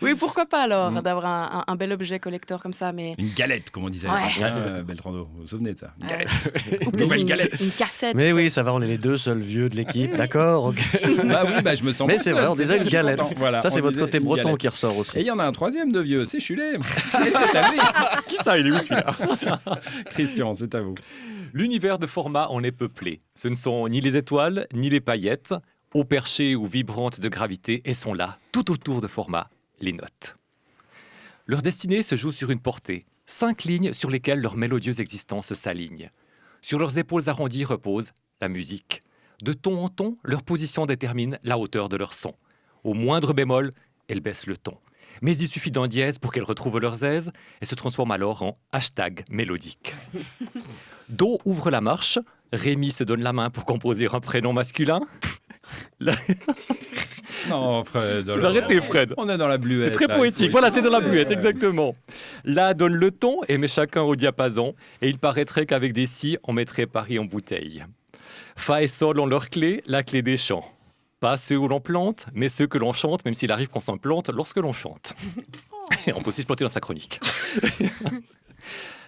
Oui, pourquoi pas alors, d'avoir un bel objet collector comme ça, mais... Une galette, comme on disait. Ouais. Beltrando, vous vous souvenez de ça? Une galette. Ou peut-être une cassette. Mais oui, ça va, on est les deux seuls vieux de l'équipe, d'accord, ok. Je me sens Mais pas c'est seul, vrai, on disait ça, une je suis galette. content. Voilà, Ça, c'est on votre disait côté une breton galette. qui ressort aussi. Et il y en a un troisième de vieux, c'est Chulet. Et c'est à lui. Qui ça, il est où celui-là? Christian, c'est à vous. L'univers de format en est peuplé. Ce ne sont ni les étoiles, ni les paillettes, haut perchées ou vibrantes de gravité, et sont là, tout autour de format, les notes. Leur destinée se joue sur une portée, 5 lignes sur lesquelles leur mélodieuse existence s'aligne. Sur leurs épaules arrondies repose la musique. De ton en ton, leur position détermine la hauteur de leur son. Au moindre bémol, elles baissent le ton. Mais il suffit d'un dièse pour qu'elles retrouvent leurs aises et se transforment alors en hashtag mélodique. Do ouvre la marche, Rémi se donne la main pour composer un prénom masculin. Non, Fred. Vous arrêtez, Fred. On est dans la bluette. C'est très là, poétique. il faut Voilà, c'est dans la écouter. bluette, exactement. La donne le ton et met chacun au diapason. Et il paraîtrait qu'avec des si, on mettrait Paris en bouteille. Fa et sol ont leur clé, la clé des chants. Pas ceux où l'on plante, mais ceux que l'on chante, même s'il arrive qu'on s'en plante lorsque l'on chante. On peut aussi se planter dans sa chronique.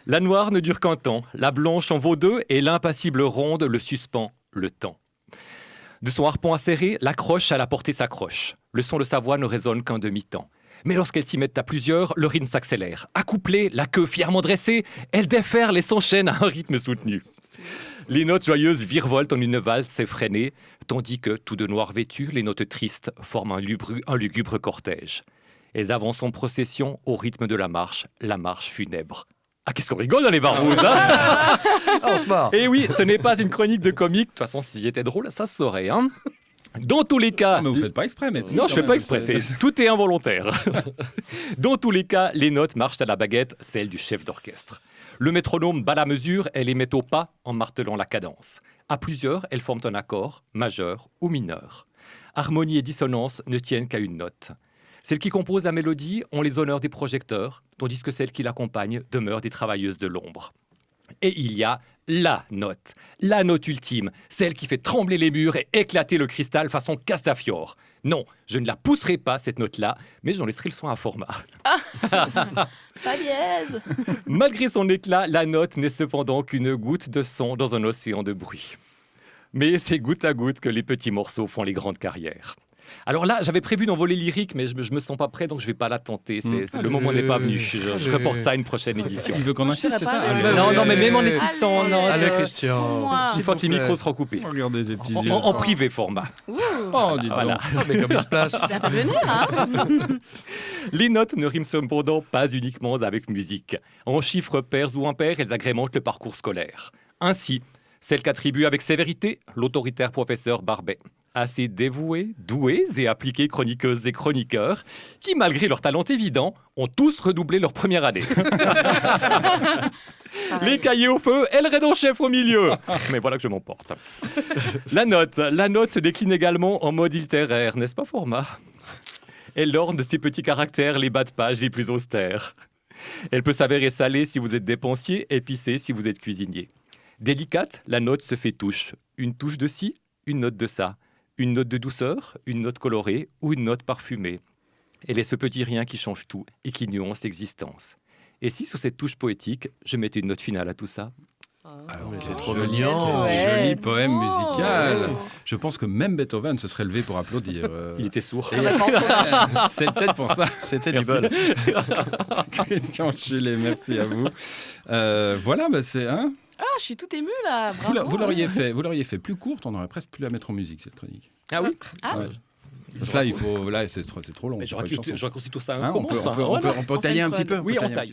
La noire ne dure qu'un temps, la blanche en vaut deux, et l'impassible ronde le suspend le temps. De son harpon acéré, l'accroche à la portée s'accroche. Le son de sa voix ne résonne qu'un demi-temps. Mais lorsqu'elles s'y mettent à plusieurs, le rythme s'accélère. Accouplée, la queue fièrement dressée, elle déferle et s'enchaîne à un rythme soutenu. Les notes joyeuses virevoltent en une valse effrénée, tandis que, tout de noir vêtus, les notes tristes forment un lugubre cortège. Elles avancent en procession au rythme de la marche funèbre. Ah, qu'est-ce qu'on rigole dans les Barbouzes, hein? Ah, on se marre. Et oui, ce n'est pas une chronique de comique. De toute façon, si j'étais drôle, ça se saurait, hein. Dans tous les cas... Mais vous faites pas exprès, mais Non, je fais pas exprès, tout est involontaire. Dans tous les cas, les notes marchent à la baguette, celle du chef d'orchestre. Le métronome bat la mesure et les met au pas en martelant la cadence. À plusieurs, elles forment un accord, majeur ou mineur. Harmonie et dissonance ne tiennent qu'à une note. Celles qui composent la mélodie ont les honneurs des projecteurs, tandis que celles qui l'accompagnent demeurent des travailleuses de l'ombre. Et il y a la note ultime, celle qui fait trembler les murs et éclater le cristal façon Castafiore. Non, je ne la pousserai pas, cette note-là, mais j'en laisserai le son à format. Fa dièse. Malgré son éclat, la note n'est cependant qu'une goutte de son dans un océan de bruit. Mais c'est goutte à goutte que les petits morceaux font les grandes carrières. Alors là, j'avais prévu d'envoler lyrique, mais je me sens pas prêt, donc je vais pas la tenter. Le moment n'est pas venu. Je reporte ça à une prochaine édition. Il veut qu'on insiste, c'est ça? Allez. Allez. Non, mais même en insistant, Allez. non. Allez, Pour Christian. moi. Une fois que les micros seront coupés. Regardez les petits yeux. En privé format. Oh, dis donc. Voilà. Ah, mais comme il se place. Bien fait venir, hein. Les notes ne riment cependant pas uniquement avec musique. En chiffres pairs ou impairs, elles agrémentent le parcours scolaire. Ainsi, celle qu'attribue avec sévérité l'autoritaire professeur Barbet. Assez dévoués, doués et appliqués chroniqueuses et chroniqueurs, qui, malgré leur talent évident, ont tous redoublé leur première année. Les cahiers au feu et le raidon chef au milieu. Mais voilà que je m'emporte. La note se décline également en mode littéraire, n'est-ce pas, format? Elle orne de ses petits caractères les bas de page les plus austères. Elle peut s'avérer salée si vous êtes dépensier, épicée si vous êtes cuisinier. Délicate, la note se fait touche. Une touche de ci, une note de ça. Une note de douceur, une note colorée ou une note parfumée. Elle est ce petit rien qui change tout et qui nuance l'existence. Et si sur cette touche poétique, je mettais une note finale à tout ça? Alors, Mais c'est trop joli, mignon. joli poème musical. Oh. Je pense que même Beethoven se serait levé pour applaudir. Il était sourd. C'est peut-être pour ça. C'était du bol. Christian Chulet, merci à vous. Voilà, c'est un. Ah, je suis tout émue là. Bravo. Vous l'auriez fait plus courte, on aurait presque pu la mettre en musique cette chronique. Ah oui. Ah. Ouais. Parce que là, c'est trop long. Mais pour j'aurais une chanson. conçu tout ça Hein, un on peut, commence. on peut tailler un petit peu. Oui, peut on tailler un taille. petit